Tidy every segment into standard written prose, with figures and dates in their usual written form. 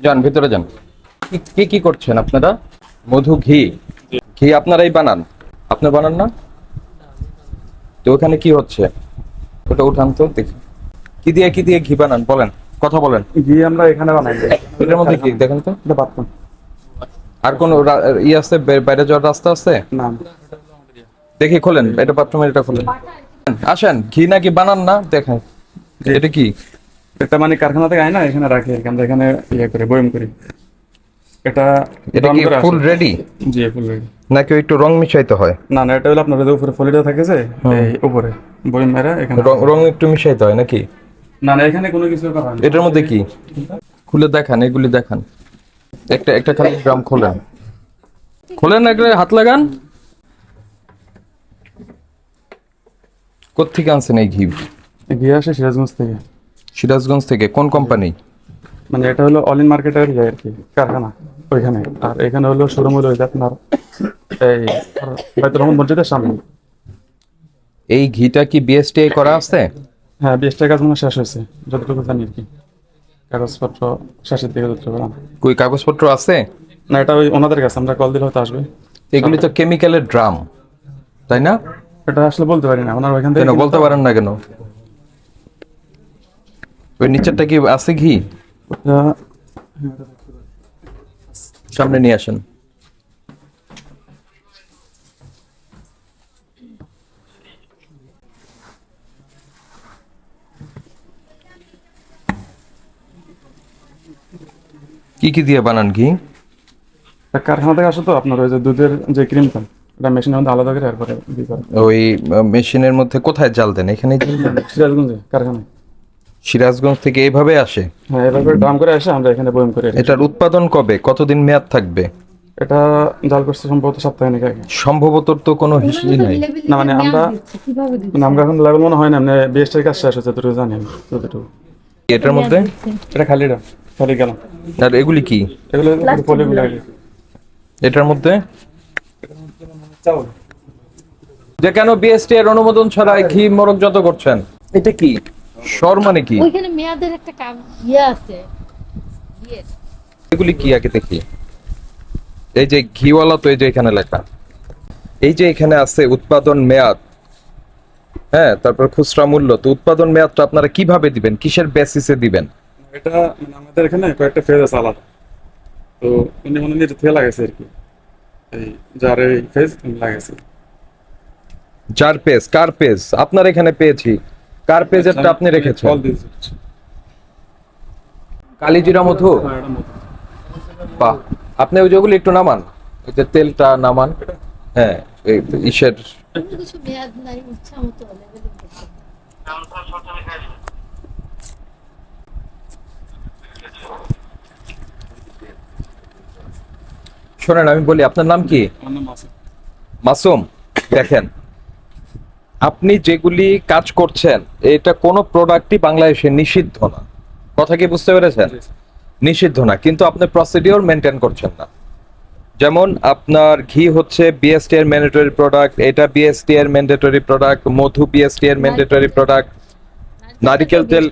যান ভিতরে যান। কি কি করছেন আপনারা? মধু ঘি, ঘি আপনারাই বানান? আপনি বানান না? তো ওখানে কি হচ্ছে? ওটা উঠান তো দেখি। কি দিয়ে ঘি বানান বলেন, কথা বলেন। ঘি আমরা এখানে বানাই। এটার মধ্যে কি দেখেন তো। এটা বাথরুম। আর কোন আছে বাইরে যাওয়ার রাস্তা আছে? না, দেখি খোলেন, এটা বাথরুমের, এটা খোলেন। আসেন, ঘি নাকি বানান না দেখেন। এটা কি? এটা মানে কারখানা থেকে আয় না, এখানে রাখি আর কি। আমরা এখানে ইয়ে করে বয়ম করি। এটা এটা দম কি করে ফুল আসে। রেডি জি, ফুল রেডি। নাকি একটু রং মিশাইতে হয়? না না, এটা হলো আপনার যে উপরে ফলিটা থাকে যে এই উপরে বয়ম মেরা এখানে। রং একটু মিশাইতে হয় নাকি? না না, এখানে কোনো কিছু করা হয় না। এটার মধ্যে কি? খুলে দেখান, এগুলি দেখান। একটা একটা খালি গ্রাম খোলেন, খোলেন, একটা হাত লাগান। কোত্থেকে আনছেন এই ঘি? ঘি আসে সিরাজগঞ্জ থেকে। সিরাজগঞ্জ থেকে? কোন কোম্পানি? মানে এটা হলো অল ইন মার্কেটের ইয়ে আর কি, কারখানা ওইখানে। আর এখানে হলো শোরুম হলো আপনার এই বাইতুর রহমান মসজিদের সামনে। এই ঘিটা কি বিএসটিআই করা আছে? হ্যাঁ, 20টা কাজ মনে হয় শেষ হয়েছে যতটুকু জানি আর কি। কাগজপত্র শেষের দিকে যতটুকু জানি। কই কাগজপত্র আছে? না, এটা ওই ওনাদের কাছে, আমরা কল দিলে হয়তো আসবে। এগুলি তো কেমিক্যালের ড্রাম, তাই না? এটা আসলে বলতে পারি না, ওনার ওইখান থেকে। কেন বলতে পারেন না কেন? ওই নিচেরটা কি আছে ঘি? সামনে নিয়ে আসেন। কি কি দিয়ে বানান ঘি? কারখানা থেকে আসে তো আপনার ওই যে দুধের যে ক্রিমটা, এটা মেশিনের মধ্যে আলাদা করে এরপরে দিয়ে করে। ওই মেশিনের মধ্যে কোথায় জাল দেন? এখানে সিরাজগঞ্জে কারখানায়। সিরাজগঞ্জ থেকে এইভাবে আসে? হ্যাঁ, এভাবে ড্রাম করে আসে, আমরা এখানে বয়ম করে। এটার উৎপাদন কবে, কতদিন মেয়াদ থাকবে? এটা জাল করছে সম্ভবত সপ্তাহখানেক আগে। সম্ভবত তো কোনো হিস্ট্রি নাই। না মানে আমরা এখন লেভেল মনে হয় না, মানে বিএসটির কাজ শেষ হচ্ছে যতটুকু জানি আমি যতটুকু। এটার মধ্যে এটা খালি গেলাম। আর এগুলি কি? এগুলো পলিগুলো এটার মধ্যে চাউল। যে কেন বিএসটি এর অনুমোদন ছাড়া ঘি মোড়কজাত করছেন? এটা কি সর মানে কি? ওইখানে মেয়াদের একটা ইয়ে আছে বিয়ের। এগুলি কি আগে দেখি। এই যে ঘিওয়ালা, তো এই যে এখানে লেখা, এই যে এখানে আছে উৎপাদন মেয়াদ, হ্যাঁ, তারপর খুচরা মূল্য। তো উৎপাদন মেয়াদটা আপনারা কিভাবে দিবেন, কিসের বেসিসে দিবেন? এটা মানে আমাদের এখানে কয়েকটা ফেজ আছে আলাদা। তো উনি নিজে থেকে লাগাইছে আর কি, এই যার এই ফেজ লাগাইছে। যার পেজ, কার পেজ? আপনার এখানে পেয়েছি, কার পেজেরটা আপনি রেখেছেন? কল দিয়েছে। কালিজিরা মধু, বাহ। আপনি ওই যেগুলো একটু নামান, ওই যে তেলটা নামান। হ্যাঁ, এই ইসের কোনো কিছু মেয়াদ নাই, ইচ্ছা মতো লেভেলিং করতে পারে। শোনেন, আমি বলি, আপনার নাম কি? আমার নাম মাসুম। মাসুম, দেখেন, আপনি যেগুলি কাজ করছেন, এটা কোনো প্রোডাক্টই বাংলাদেশে নিষিদ্ধ না। কথা কি বুঝতে পেরেছেন? নিষিদ্ধ না, কিন্তু আপনি প্রসিডিওর মেনটেন করছেন না। যেমন আপনার ঘি হচ্ছে বিএসটি এর ম্যান্ডেটরি প্রোডাক্ট, এটা বিএসটি এর ম্যান্ডেটরি প্রোডাক্ট, মধু বিএসটি এর ম্যান্ডেটরি প্রোডাক্ট, নারিকেল তেল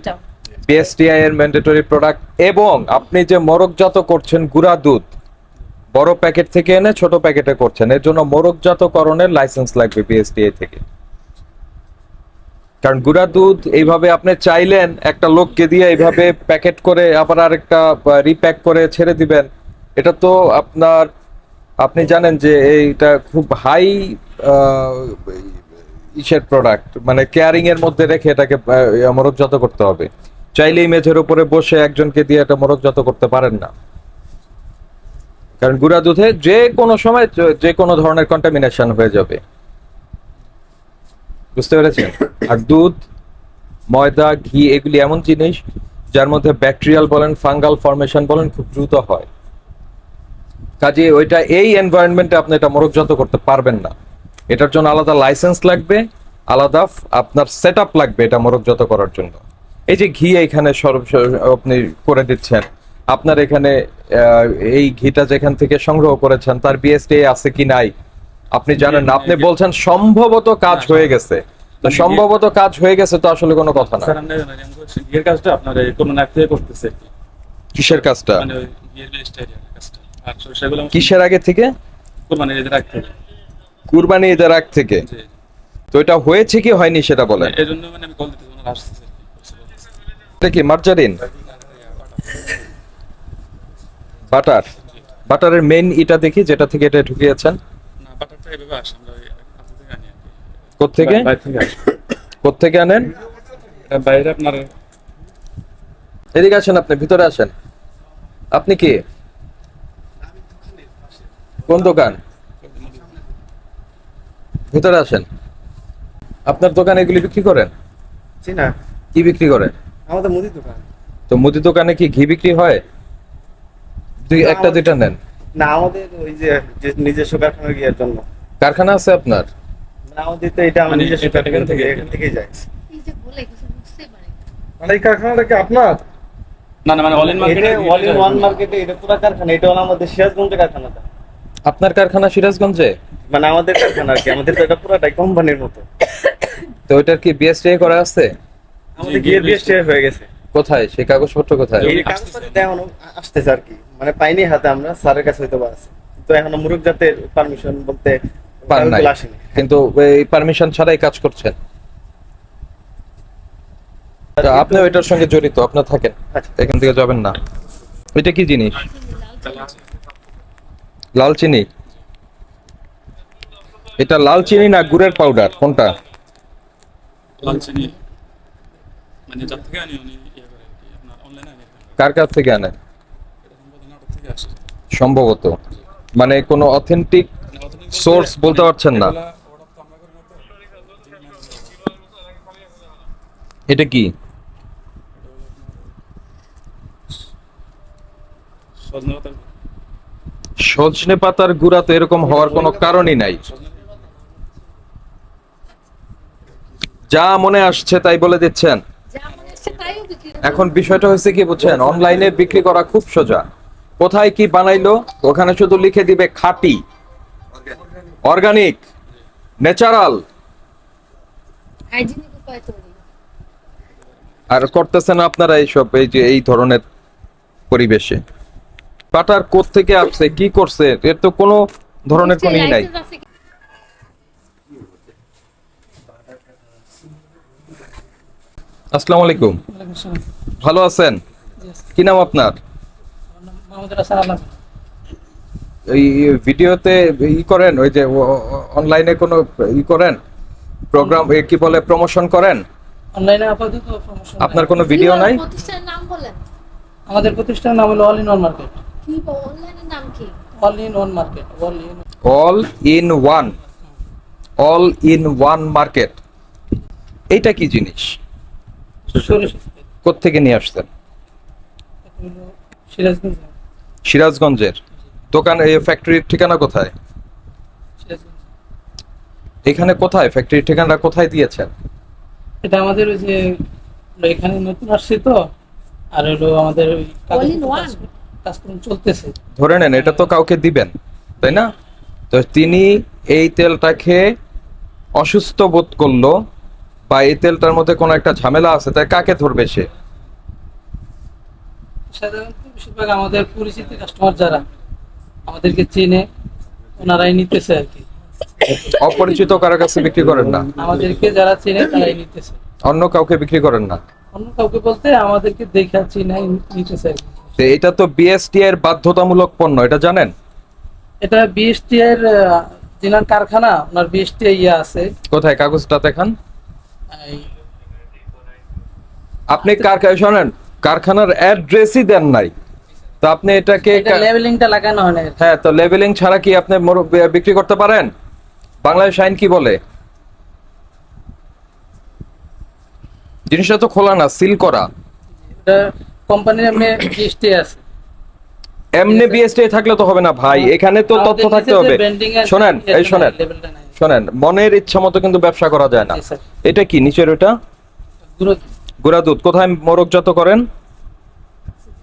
বিএসটিআই এর ম্যান্ডেটরি প্রোডাক্ট। এবং আপনি যে মোড়কজাত করছেন গুঁড়া দুধ, বড় প্যাকেট থেকে এনে ছোট প্যাকেটে করছেন, এর জন্য মোড়কজাতকরণের লাইসেন্স লাগবে বিএসটিআই থেকে। কারণ গুঁড়া দুধ এইভাবে আপনি চাইলেন একটা লোককে দিয়ে এইভাবে প্যাকেট করে আবার আরেকটা রিপ্যাক করে ছেড়ে দিবেন, এটা তো আপনার, আপনি জানেন যে এইটা খুব হাই ইসের প্রোডাক্ট, মানে কেয়ারিং এর মধ্যে রেখে এটাকে মোড়কজাত করতে হবে। চাইলেই মেঝের উপরে বসে একজনকে দিয়ে এটা মোড়কজাত করতে পারেন না, কারণ গুঁড়া দুধে যে কোনো সময় যে কোনো ধরনের কন্টামিনেশন হয়ে যাবে। বুঝতে পেরেছেন? আর দুধ, ময়দা, ঘি এগুলি এমন জিনিস যার মধ্যে ব্যাকটেরিয়াল বলেন, ফাঙ্গাল ফর্মেশন বলেন, খুব দ্রুত হয়। কাজে ওইটা এই এনভায়রনমেন্টে আপনি এটা মোড়কজাত করতে পারবেন না। এটার জন্য আলাদা লাইসেন্স লাগবে, আলাদা আপনার সেট আপ লাগবে এটা মোড়কজাত করার জন্য। এই যে ঘি এইখানে আপনি করে দিচ্ছেন, আপনার এখানে এই ঘিটা যেখান থেকে সংগ্রহ করেছেন তার বিএসটি আছে কি নাই আপনি জানেন না। আপনি বলছেন সম্ভবত কাজ হয়ে গেছে, তো সম্ভবত কাজ হয়ে গেছে তো আসলে কোনো কথা না। স্যার, আমরা এর কাজটা আপনার এই কোন নাক থেকে করতেছে। কিসের কাজটা? মানে ওই বিয়ের স্টাইল কাজটা। আর সরিষাগুলো কিসের আগে থেকে? কোরবানির ঈদের আগ থেকে। কুরবানি ঈদের আগ থেকে। জি। তো এটা হয়েছে কি হয়নি সেটা বলেন। এই জন্য মানে আমি কল দিতে ওনারা আসতেছে আর কি। এটা কি মার্জারিন, বাটার? বাটারের মেইন এটা দেখি যেটা থেকে এটা ঢুকিয়েছেন। না, বাটারটা এভাবে আসে, আমরা ওই কাছে থেকে আনি আর কি। কোত্থেকে? বাইরে থেকে আসে। কোত্থেকে আনেন? এটা বাইরে আপনার এদিকে আসেন, আপনি ভিতরে আসেন। আপনি কি, কোন দোকান? ভিতরে আসেন। আপনার দোকানে এগুলি বিক্রি করেন? জি না, কি বিক্রি করেন? আমাদের মুদির দোকান। তো মুদি দোকানে কি ঘি বিক্রি হয়? একটা দুইটা নেন। না, আমাদের ওই যে নিজস্ব কারখানার গিয়ার জন্য। কারখানা আছে আপনার? না, আমাদের তো এটা আমার মানে নিজস্ব এটা কারখানা এখান থেকে- এখান থেকেই যায়। এই যে বলে কিছু বুঝতে পারে না। মানে এই কারখানাটা কি আপনার? না না, মানে অল ইন এটা মার্কেটে অল ইন ওয়ান মার্কেটে, এটা পুরো কারখানা। এটা হলো আমাদের সিরাজগঞ্জের কারখানাটা। আপনার কারখানা সিরাজগঞ্জে? মানে আমাদের কারখানা আর কি, আমাদের তো এটা পুরোটাই কোম্পানির মতো। তো ওইটার কি বিএসটিআই করা আছে? আমাদের গিয়ার বিএস হয়ে গেছে। কোথায় সেই কাগজপত্র কোথায়? এই কাগজপত্র এখনো আসতেছে আর কি, মানে পাইনি হাতে, আমরা স্যারের কাছে হয়তো বা আছে, তো এখনো মুরুক জাতের পারমিশন বলতে পান নাই, কাগজগুলো আসেনি। কিন্তু এই পারমিশন ছাড়াই কাজ করছেন। তা আপনি ওইটার সঙ্গে জড়িত, আপনার থাকেন, আচ্ছা। এখান থেকে যাবেন না। এটা কি জিনিস? লাল চিনি। লাল চিনি? এটা লাল চিনি না গুড়ের পাউডার, কোনটা? লাল চিনি মানে যার থেকে আনি উনি ইয়ে করে আর কি, আপনার অনলাইনে আনি আর কি। কার কাছ থেকে আনেন? এটা সম্ভবত নাটক থেকে আসে। সম্ভবত, মানে কোনো অথেন্টিক মানে authentic বলতে সোর্স বলতে পারছেন না। এগুলা order তো আমরা করি না তো। এটা কি? সজনে পাতার সজনে পাতার গুঁড়া তো এরকম হওয়ার কোনো কারণই নাই। যা মনে আসছে তাই বলে দিচ্ছেন। যা মনে হচ্ছে তাইও বিক্রি করে। এখন বিষয়টা হচ্ছে কি বুঝছেন, অনলাইনে বিক্রি করা খুব সোজা। কোথায় কি বানাইলো ওখানে শুধু লিখে দিবে খাঁটি, অর্গানিক, ন্যাচারাল, হাইজিনিক উপায় তৈরি। আর করতেছেন আপনারা এইসব, এই যে এই ধরনের পরিবেশে। বাটার কোত্থেকে আসছে, কি করছে, এর তো কোনো ধরনের কোনো ই নাই। লাইসেন্স আছে কি? আসসালামু আলাইকুম, ভালো আছেন? কি নাম আপনার? এই ভিডিওতে ই করেন, ওই যে অনলাইনে কোনো ই করেন, প্রোগ্রাম কি বলে, প্রমোশন করেন? অনলাইনে আপাতত প্রমোশন আপনার কোনো ভিডিও নাই? প্রতিষ্ঠানের নাম বলেন। আমাদের প্রতিষ্ঠানের নাম হলো অল ইন ওয়ান মার্কেট। কি অনলাইনের নাম কি? All in one market, all in all in one, all in one market. এইটা কি জিনিস? সরিষা কোত্থেকে নিয়ে আসছেন? হলো সিরাজগঞ্জ। সিরাজগঞ্জের। দোকান, এই ফ্যাক্টরির ঠিকানা কোথায়? সিরাজগঞ্জ এখানে কোথায় ফ্যাক্টরির ঠিকানাটা কোথায় দিয়েছেন? এটা আমাদের ওই যে আমরা এখানে নতুন আসছি তো, আর হলো আমাদের ওই All in one? কাজকর্ম চলতেছে। ধরে নেন এটা তো কাউকে দিবেন, তাই না? তো তিনি এই তেলটা খেয়ে অসুস্থ বোধ করলো, বা এই তেলটার মধ্যে কোনো একটা ঝামেলা আছে, তাই কাকে ধরবে সে? সাধারণত বেশিরভাগ আমাদের পরিচিত কাস্টমার যারা আমাদেরকে চেনে, ওনারাই নিতেছে আর কি। অপরিচিত কারো কাছে বিক্রি করেন না? আমাদেরকে যারা চেনে তারাই নিতেছে, অন্য কাউকে বিক্রি করেন না? অন্য কাউকে বলতে আমাদেরকে দেখা চিনাই নিতেছে আর কি। তো এটা তো বিএসটি এর বাধ্যতামূলক পণ্য, এটা জানেন? এটা বিএসটি এর যিনার কারখানা, ওনার বিএসটি ইয়ে আছে। কোথায় কাগজটা দেখান। এই আপনি শোনেন, কারখানার অ্যাড্রেসই দেন নাই, তো আপনি এটাকে এটা লেবেলিংটা লাগানো হয় না আর কি। হ্যাঁ, তো লেবেলিং ছাড়া কি আপনি বিক্রি করতে পারেন? বাংলাদেশ আইন কি বলে? জিনিসটা তো খোলা না, সিল করা। এটা কোম্পানির এমনি বিএসটি আছে। এমনি বিএসটি থাকলে তো হবে না ভাই, এখানে তো তথ্য আমাদের থাকতে নিচে যে হবে। branding আছে, শোনেন, এটা এই শোনেন, নাই, labelটা নাই। শোনেন, মনের ইচ্ছা মতো কিন্তু ব্যবসা করা যায় না। জি, স্যার। এটা কি নিচের ওটা? গুঁড়ো গুঁড়া দুধ কোথায় মোড়কজাত করেন?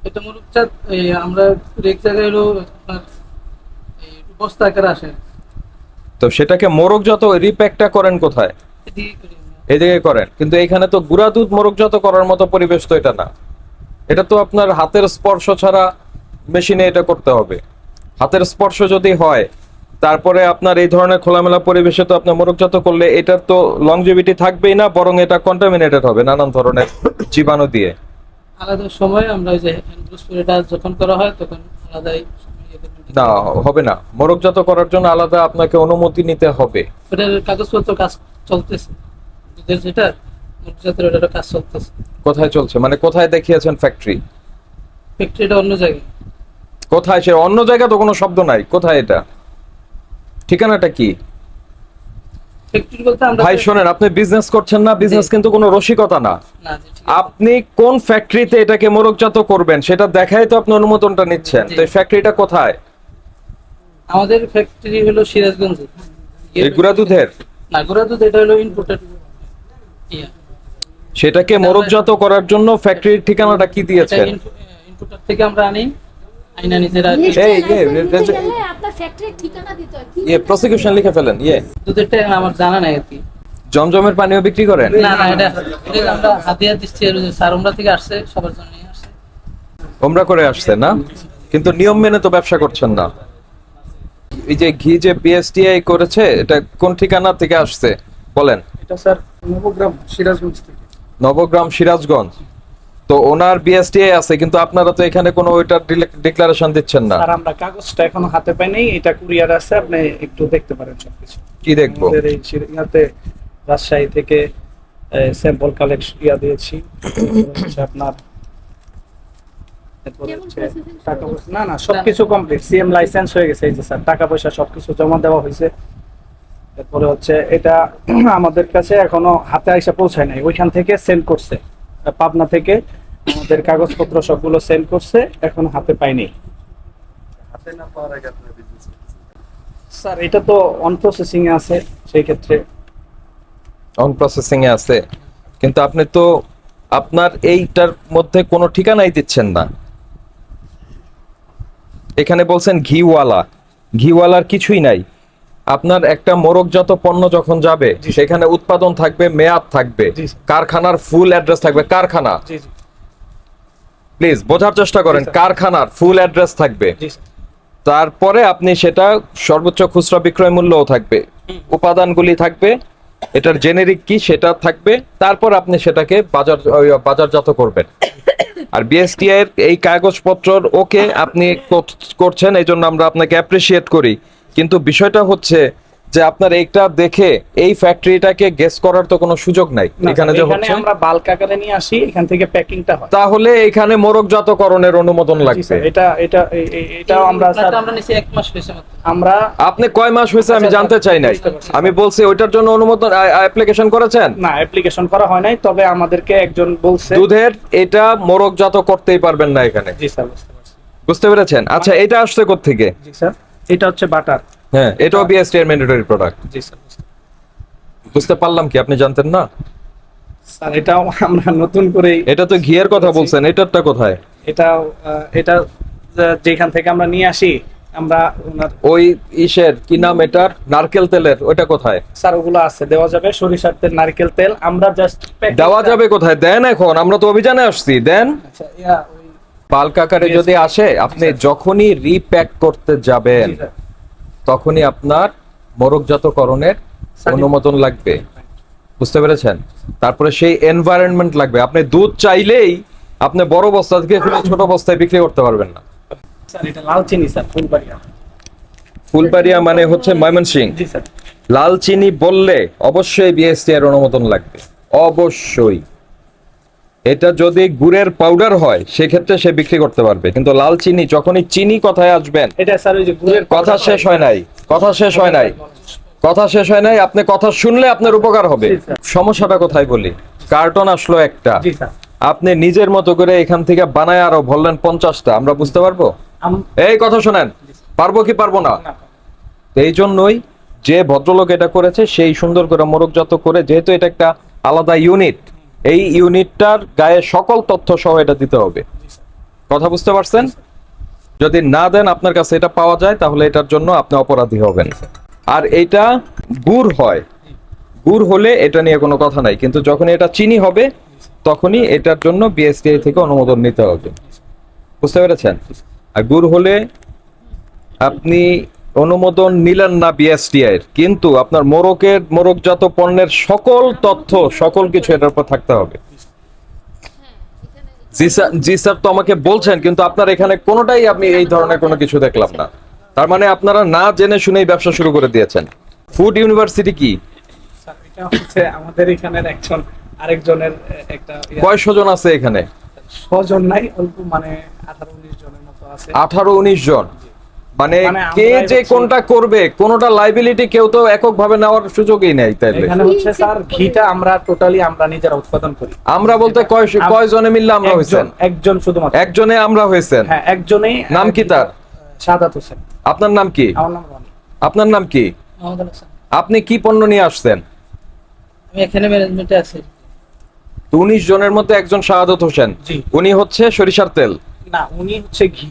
এটা মুরুবচাঁদ, এই আমরা এক জায়গায় হলো আপনার এই বস্তা আকারে আসে, তো সেটাকে মোড়কজাত রিপ্যাকটা করেন কোথায়? এদিকে করি আমরা। এদিকে করেন, কিন্তু এখানে তো গুঁড়া দুধ মোড়কজাত করার মতো পরিবেশ তো এটা না। এটা তো আপনার হাতের স্পর্শ ছাড়া মেশিনে এটা করতে হবে। হাতের স্পর্শ যদি হয়, তারপরে আপনার এই ধরনের খোলামেলা পরিবেশে তো আপনার মোরগজাত করলে এটার তো লংজিভিটি থাকবেই না, বরং এটা কন্টামিনেটেড হবে নানান ধরনের জীবাণু দিয়ে। আলাদা সময় আমরা ওই যে হ্যান্ড যখন করা হয় তখন আলাদাই সময় এদের meeting না, করা হয়। হবে না। মোরগজাত করার জন্য আলাদা আপনাকে অনুমতি নিতে হবে। ওটার কাগজপত্র কাজ চলতেছে, দুধের যেটা মুরগিজাতের ওটারও কাজ চলতেছে। কোথায় চলছে মানে কোথায় দেখিয়েছেন ফ্যাক্টরি? ফ্যাক্টরিটা অন্য জায়গায়। কোথায়? সে অন্য জায়গা তো কোনো শব্দ নাই, কোথায় এটা? ঠিকানাটা কি? ফ্যাক্টরি বলতে আমরা ভাই শোনেন, আপনি বিজনেস করছেন না, বিজনেস কিন্তু কোনো রসিকতা না। না জি, ঠিক আছে। আপনি কোন ফ্যাক্টরিতে এটাকে মোরগজাত করবেন সেটা দেখাই তো আপনি অনুমোদনটা নিচ্ছেন। তো এই ফ্যাক্টরিটা কোথায়? আমাদের ফ্যাক্টরি হলো সিরাজগঞ্জে। এই গুড়া দুধের? না, গুড়া দুধ এটা হলো ইম্পোর্টেড। ইয়া সেটাকে মোরগজাত করার জন্য ফ্যাক্টরির ঠিকানাটা কি দিয়েছেন? ইম্পোর্টার থেকে আমরা আনি, আইনা নিজেরা এই, আপনার ফ্যাক্টরির ঠিকানা দিতে হয়। কি প্রসিকিউশন লিখে ফেলেন। দুধেরটা আমার জানা নাই আর কি। জমজমের পানিও বিক্রি করেন? না না, এটা আমরা হাতিয়া দিচ্ছি, আর ওই যে স্যার ওমরা থেকে আসছে, সবার জন্য আসছে। ওমরা করে আসছে না, কিন্তু নিয়ম মেনে তো ব্যবসা করছেন না। এই যে ঘি যে বিএসটিআই করেছে, এটা কোন ঠিকানা থেকে আসছে বলেন? এটা স্যার নবগ্রাম সিরাজগঞ্জ থেকে। নবগ্রাম সিরাজগঞ্জ। তো ওনার বিএসটিআই আছে, কিন্তু আপনারা তো এখানে কোনো ওইটার ডিক্লারেশন দিচ্ছেন না। আর আমরা কাগজটা এখনো হাতে পাই নাই, এটা কুরিয়ার আছে, আপনি একটু দেখতে পারেন সবকিছু। কি দেখবো? আমাদের এই ইয়াতে রাজশাহী থেকে স্যাম্পল কালেকশন দিয়েছি। হচ্ছে আপনার এরপরে কেমন হচ্ছে processing টাকা পয়সা, না না সবকিছু কমপ্লিট, সিএম লাইসেন্স হয়ে গেছে। এই যে স্যার টাকা পয়সা সবকিছু জমা দেওয়া হয়েছে। এরপরে হচ্ছে এটা আমাদের কাছে এখনো হাতে আইসা পৌঁছায় নাই, ওইখান থেকে সেন্ড করছে, পাবনা থেকে আমাদের কাগজপত্র সবগুলো সেন্ড করছে, এখনো হাতে পাইনি। স্যার এটা তো অন প্রসেসিং এ আছে, সেই ক্ষেত্রে অন প্রসেসিং এ আছে, কিন্তু আপনি তো আপনার এইটার মধ্যে কোনো ঠিকানাই দিচ্ছেন না। এখানে বলছেন ঘিওয়ালা, ঘিওয়ালার কিছুই নাই। আপনার একটা মোরগজাত পণ্য যখন যাবে, সেখানে উৎপাদন থাকবে, মেয়াদ থাকবে, জি, স্যার। কারখানার ফুল অ্যাড্রেস থাকবে। কারখানা, জি জি প্লিজ বোঝার চেষ্টা করেন, জি, স্যার। কারখানার ফুল অ্যাড্রেস থাকবে। জি স্যার। তারপরে আপনি সেটা সর্বোচ্চ খুচরা বিক্রয় মূল্যও থাকবে, উপাদানগুলি থাকবে, এটার জেনেরিক কি সেটা থাকবে। তারপর আপনি সেটাকে বাজারজাত করবেন। আর বিএসটিআই এর এই কাগজপত্র ওকে আপনি করছেন, এই জন্য আমরা আপনাকে অ্যাপ্রিসিয়েট করি। কিন্তু বিষয়টা হচ্ছে যে আপনার এইটা দেখে এই ফ্যাক্টরিটাকে গেস করার তো কোনো সুযোগ নাই না, এখানে যে স্যার, হচ্ছে। আমরা বাল্ক আকারে নিয়ে আসি, এখান থেকে প্যাকিংটা হয়। তাহলে এখানে মোরগজাতকরণের অনুমোদন জি লাগবে। স্যার, এটাও আমরা স্যার আমরা নিচে 1 মাস হয়েছে মাত্র। আমরা আপনি কয় মাস হয়েছে আমি জানতে চাই নাই, আমি বলছি ওইটার জন্য অনুমোদন অ্যাপ্লিকেশন করেছেন? না অ্যাপ্লিকেশন করা হয় নাই, তবে আমাদেরকে একজন বলছে। দুধের এটা মোরগজাত করতেই পারবেন না এখানে, জি স্যার, বুঝতে পারছি। বুঝতে পেরেছেন? আচ্ছা, এটা আসছে কোত্থেকে? জি স্যার, এটা হচ্ছে বাটার। হ্যাঁ, এটাও বিএসটি এর ম্যান্ডেটরি প্রোডাক্ট। জি স্যার, বুঝতে পারছি। বুঝতে পারলাম কি আপনি জানতেন না? স্যার এটাও আমরা নতুন করে, এটা তো ঘিয়ের কথা বলছেন, এটারটা কোথায়? এটা যেখান থেকে আমরা নিয়ে আসি, আমরা ওনার ওই ইসের কি নাম এটার, নারকেল তেলের, ওইটা কোথায়? স্যার ওগুলো আছে, দেওয়া যাবে, সরিষার তেল, নারকেল তেল, আমরা জাস্ট দেওয়া যাবে কোথায়? দেন এখন, আমরা তো অভিযানে আসছি, দেন। আচ্ছা ইয়া ওই বাল্ক আকারে যদি আসে, আপনি যখনই রিপ্যাক করতে যাবেন জি স্যার। তখনই আপনার মোরগজাতকরণের অনুমোদন লাগবে, বুঝতে পেরেছেন? তারপরে সেই এনভায়রনমেন্ট লাগবে। আপনি দুধ চাইলেই আপনি বড় বস্তা থেকে খুলে ছোট বস্তায় বিক্রি করতে পারবেন না। স্যার এটা লাল চিনি স্যার, ফুলবাড়িয়া। ফুলবাড়িয়া মানে হচ্ছে ময়মনসিংহ। জি স্যার। লাল চিনি বললে অবশ্যই বিএসটি এর অনুমোদন লাগবে, অবশ্যই। এটা যদি গুড়ের পাউডার হয় সেক্ষেত্রে সে বিক্রি করতে পারবে, কিন্তু লাল চিনি, যখনই চিনি কথায় আসবেন, এটা স্যার ওই যে গুড়ের কথা শেষ হয় নাই, কথা শেষ হয় নাই, কথা শেষ হয় নাই। আপনি কথা শুনলে আপনার উপকার হবে। জি, স্যার। সমস্যাটা কোথায় বলি? কার্টন আসলো একটা, জি স্যার। আপনি নিজের মতো করে এখান থেকে বানায় আরো বললেন 50টা, আমরা বুঝতে পারবো? এই কথা শোনেন, পারবো কি পারবো না? এই জন্যই যে ভদ্রলোক এটা করেছে সেই সুন্দর করে মোরগজাত করে, যেহেতু এটা একটা আলাদা ইউনিট, এই ইউনিটটার গায়ে সকল তথ্য সহ এটা দিতে হবে। কথা বুঝতে পারছেন? যদি না দেন, আপনার কাছে এটা পাওয়া যায়, তাহলে এটার জন্য আপনি অপরাধী হবেন। আর এটা গুড় হয়, গুড় হলে এটা নিয়ে কোনো কথা নাই, কিন্তু যখন এটা চিনি হবে তখনই এটার জন্য বিএসটিআই থেকে অনুমোদন নিতে হবে। বুঝতে পেরেছেন? আর গুড় হলে আপনি অনুমোদন নিলেন না বিএসটিআই এর, কিন্তু আপনার মোরগজাত পণ্যের সকল তথ্য সকল কিছু এটার উপর থাকতে হবে। জি স্যার, তো আমাকে বলছেন, কিন্তু আপনার এখানে কোনোটাই আমি এই ধরনের কোনো কিছু দেখলাম না। তার মানে আপনারা না জেনে শুনেই ব্যবসা শুরু করে দিয়েছেন। ফুড ইউনিভার্সিটি কি? স্যার এটা হচ্ছে আমাদের এখানের আরেকজনের একটা কয়শো জন আছে এখানে? স্বজন নাই, অল্প মানে 18-19 জনের মতো আছে। 18-19 জন, মানে মানে কে আমরাই যে হচ্ছে- কোনটা করবে, কোনটা লাইবিলিটি কেউ তো এককভাবে নেওয়ার সুযোগই নেই। তাইলে এখানে হচ্ছে স্যার ঘিটা আমরা টোটালি আমরা নিজেরা উৎপাদন করি। আমরা বলতে কয় জনে মিললে আমরা হয়েছেন? একজন শুধুমাত্র। একজনে আমরা হয়েছেন। হ্যাঁ একজনেই। নাম কি তার? সাদাত হোসেন। আপনার নাম কি? আমার নাম রনি। আপনার নাম কি? মোহাম্মদ আল হাসান। আপনি কি পণ্য নিয়ে আসছেন? আমি এখানে ম্যানেজমেন্টে আছি। তো 19 জনের মধ্যে একজন শাহাদত হোসেন, জি। উনি হচ্ছে সরিষার তেল। না উনি হচ্ছে ঘি।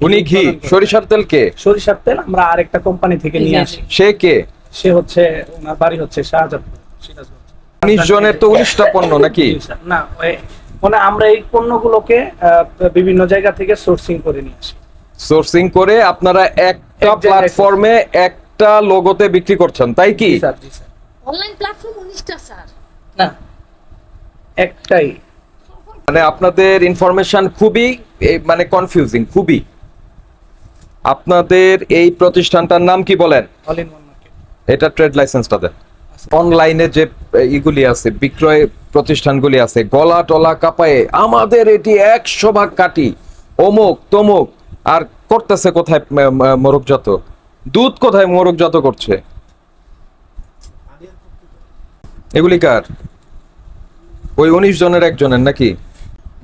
উনি ঘি। উৎপাদন করেন। সরিষার তেল কে? সরিষার তেল আমরা আরেকটা কোম্পানি থেকে নিয়ে আসি। সে কে? সে হচ্ছে ওনার বাড়ি হচ্ছে শাহজাদপুর, সিরাজগঞ্জ। 19 জনের তো 19টা পণ্য নাকি? জি স্যার। না মানে আমরা এই পণ্যগুলোকে বিভিন্ন জায়গা থেকে সোর্সিং করে নিয়ে আসি। সোর্সিং করে আপনারা একটা এক জায়গায় প্ল্যাটফর্মে একটা লোগোতে বিক্রি করছেন, তাই কি? জি স্যার, জি স্যার। অনলাইন প্ল্যাটফর্ম 19টা স্যার। না, একটাই। মানে আপনাদের ইনফরমেশন খুবই মানে কনফিউজিং, খুবই। আপনাদের এই প্রতিষ্ঠানটার নাম কি বলেন? All in one market. এটা ট্রেড লাইসেন্সটা দেন। অনলাইনে যে ইগুলি আছে, বিক্রয় প্রতিষ্ঠানগুলি আছে, গলা টলা কাপায়ে আমাদের এটি 100 ভাগ কাটি, অমুক তমুক, আর করতেছে কোথায় মোরগজাত? দুধ কোথায় মোরগজাত করছে? এগুলি কার? ওই 19 জনের একজনের নাকি?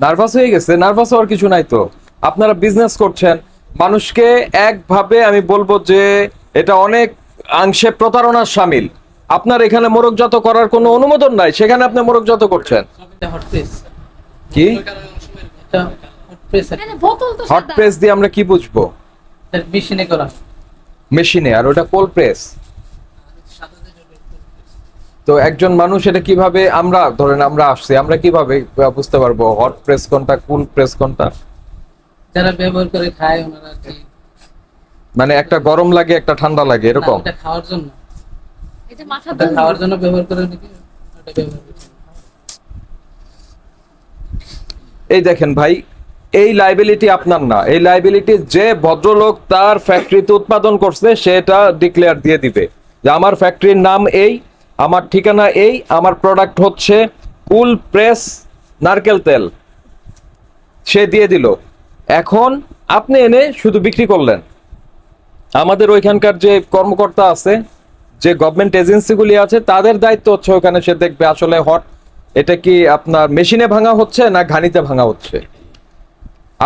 নার্ভাস হয়ে গেছে? নার্ভাস হওয়ার কিছু নাই তো। আপনারা বিজনেস করছেন, মানুষকে একভাবে আমি বলবো যে এটা অনেক অংশে প্রতারণার শামিল। আপনার এখানে মোরগজাত করার কোনো অনুমোদন নাই, সেখানে আপনি মোরগজাত করছেন। এটা হট প্রেস। কি এটা হট প্রেস মানে বোতল তো হট সাদা। প্রেস দিয়ে আমরা কি বুঝবো? মেশিনে করা। মেশিনে, আর ওটা কোল্ড প্রেস। সাদা যে cold press। তো একজন মানুষ এটা কিভাবে, আমরা ধরেন আমরা আসছি, আমরা কিভাবে বুঝতে পারবো হট প্রেস কোনটা, কুল প্রেস কোনটা? যারা ব্যবহার করে খায় ওনারা আর কি। মানে একটা গরম লাগে, একটা ঠান্ডা লাগে, না, এরকম? এটা খাওয়ার জন্য। এটা মাথা এটা খাওয়ার জন্য ব্যবহার করে নাকি ওটা ব্যবহার করে। এই দেখেন ভাই, এই লাইবিলিটি আপনার না, এই লাইবিলিটি যে ভদ্রলোক তার ফ্যাক্টরিতে উৎপাদন করছে সেটা ডিক্লেয়ার দিয়ে দিবে যে আমার ফ্যাক্টরির নাম এই, আমার ঠিকানা এই, আমার প্রোডাক্ট হচ্ছে কুল প্রেস নারকেল তেল, সে দিয়ে দিল। এখন আপনি এনে শুধু বিক্রি করলেন। আমাদের ওইখানকার যে কর্মকর্তা আছে, যে গভর্নমেন্ট এজেন্সিগুলি আছে, তাদের দায়িত্ব হচ্ছে ওখানে সে দেখবে আসলে এটা কি আপনার মেশিনে ভাঙা হচ্ছে না ঘানিতে ভাঙা হচ্ছে।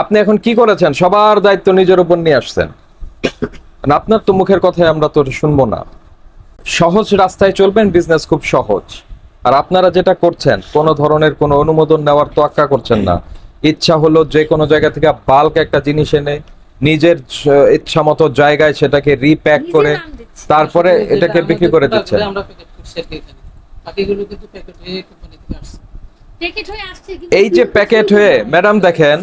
আপনি এখন কি করেছেন? সবার দায়িত্ব নিজের উপর নিয়ে আসছেন। আপনার তো মুখের কথায় আমরা তো শুনবো না। সহজ রাস্তায় চলবেন, বিজনেস খুব সহজ। আর আপনারা যেটা করছেন, কোনো ধরনের কোনো অনুমোদন নেওয়ার তোয়াক্কা করছেন না। ইচ্ছা হলো যে কোনো জায়গা থেকে বাল্ক একটা জিনিস এনে নিজের ইচ্ছা মতো জায়গায় সেটাকে রিপ্যাক নিজের করে নাম দিচ্ছে। তারপরে যেটা এটাকে বিক্রি করে আমাদের দিচ্ছেন। আমরা প্যাকেট করছি আর কি এখানে। বাকিগুলো কিন্তু প্যাকেট হয়ে কোম্পানি থেকে আসছে। প্যাকেট হয়ে আসছে কিন্তু এই যে প্যাকেট হয়ে, ম্যাডাম দেখেন,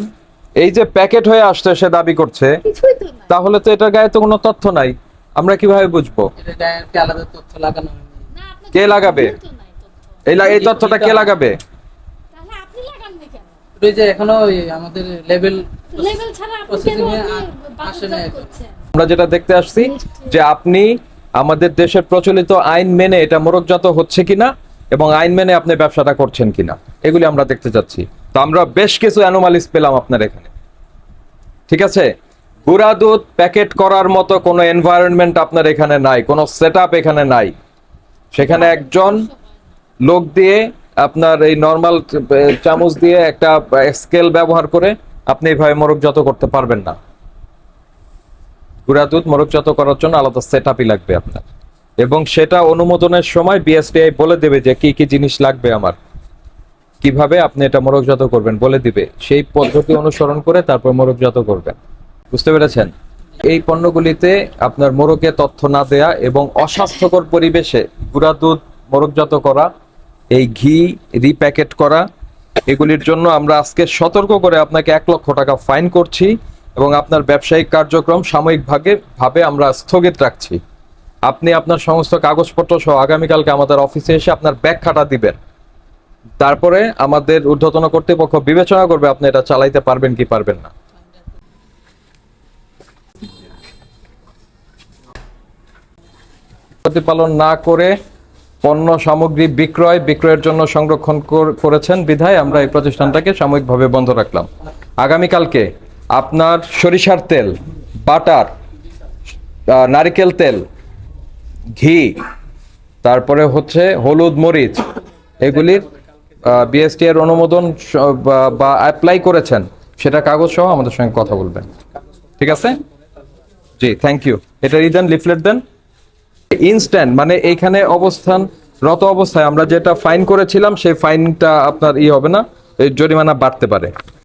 এই যে প্যাকেট হয়ে আসছে সে দাবি করছে, কিছুই তো না। তাহলে তো এটার গায়ে তো কোনো তথ্য নাই, আমরা কিভাবে বুঝবো? এটা গায়ে আর কি আলাদা তথ্য লাগানো হয়নি। না আপনার কে লাগাবে? তো নাই তথ্য। এই তথ্যটা কে লাগাবে? তাহলে আপনি লাগাননি কেন? ওই যে এখনো ওই আমাদের লেভেল লেভেল ছাড়া আপনি কেন প্রসেসিং এ আসে না বাজারজাত এখন। করছেন? আমরা যেটা দেখতে আসছি যে আপনি আমাদের দেশের প্রচলিত আইন মেনে এটা মোরগজাত হচ্ছে কিনা এবং আইন মেনে আপনি ব্যবসাটা করছেন কিনা, এগুলি আমরা দেখতে চাচ্ছি। তো আমরা বেশ কিছু অ্যানোমালিস পেলাম আপনার এখানে। ঠিক আছে, গুঁড়া দুধ প্যাকেট করার মতো কোনো এনভায়রনমেন্ট আপনার এখানে নাই, কোনো সেটআপ এখানে নাই। সেখানে একজন লোক দিয়ে আপনার এই নর্মাল চামচ দিয়ে একটা স্কেল ব্যবহার করে আপনি এইভাবে মোরগজাত করতে পারবেন না। গুঁড়া দুধ মোরগজাত করার জন্য আলাদা সেটআপই লাগবে আপনার, এবং সেটা অনুমোদনের সময় বিএসটিআই বলে দেবে যে কি কি জিনিস লাগবে আমার, কিভাবে আপনি এটা মোরগজাত করবেন বলে দিবে। সেই পদ্ধতি অনুসরণ করে তারপর মোরগজাত করবেন। বুঝতে পেরেছেন? এই পণ্যগুলিতে আপনার মোরগে তথ্য না দেয়া এবং অস্বাস্থ্যকর পরিবেশে গুঁড়া দুধ মোরগজাত করা, এই ঘি রিপ্যাকেট করা, এগুলির জন্য আমরা আজকে সতর্ক করে আপনাকে 1 লক্ষ টাকা ফাইন করছি এবং আপনার ব্যবসায়িক কার্যক্রম সাময়িকভাবে আমরা স্থগিত রাখছি। আপনি আপনার সমস্ত কাগজপত্র সহ আগামীকালকে আমাদের অফিসে এসে আপনার ব্যাখ্যাটা দিবেন। তারপরে আমাদের ঊর্ধ্বতন কর্তৃপক্ষ বিবেচনা করবে আপনি এটা চালাইতে পারবেন কি পারবেন না। প্রতিপালন না করে পণ্য সামগ্রী বিক্রয়ের জন্য সংরক্ষণ করেছেন বিধায় আমরা এই প্রতিষ্ঠানটাকে সাময়িকভাবে বন্ধ রাখলাম। আগামীকালকে আপনার সরিষার তেল, বাটার, নারিকেল তেল, ঘি, তারপরে হচ্ছে হলুদ, মরিচ, এগুলির বিএসটি এর অনুমোদন বা অ্যাপ্লাই করেছেন সেটা কাগজ সহ আমাদের সঙ্গে কথা বলবেন। ঠিক আছে? জি, থ্যাংক ইউ। এটা দেন, লিফলেট দেন। ইনস্ট্যান্ট মানে এইখানে অবস্থানরত অবস্থায় আমরা যেটা ফাইন করেছিলাম সেই ফাইনটা আপনার হবে না, এই জরিমানা বাড়তে পারে।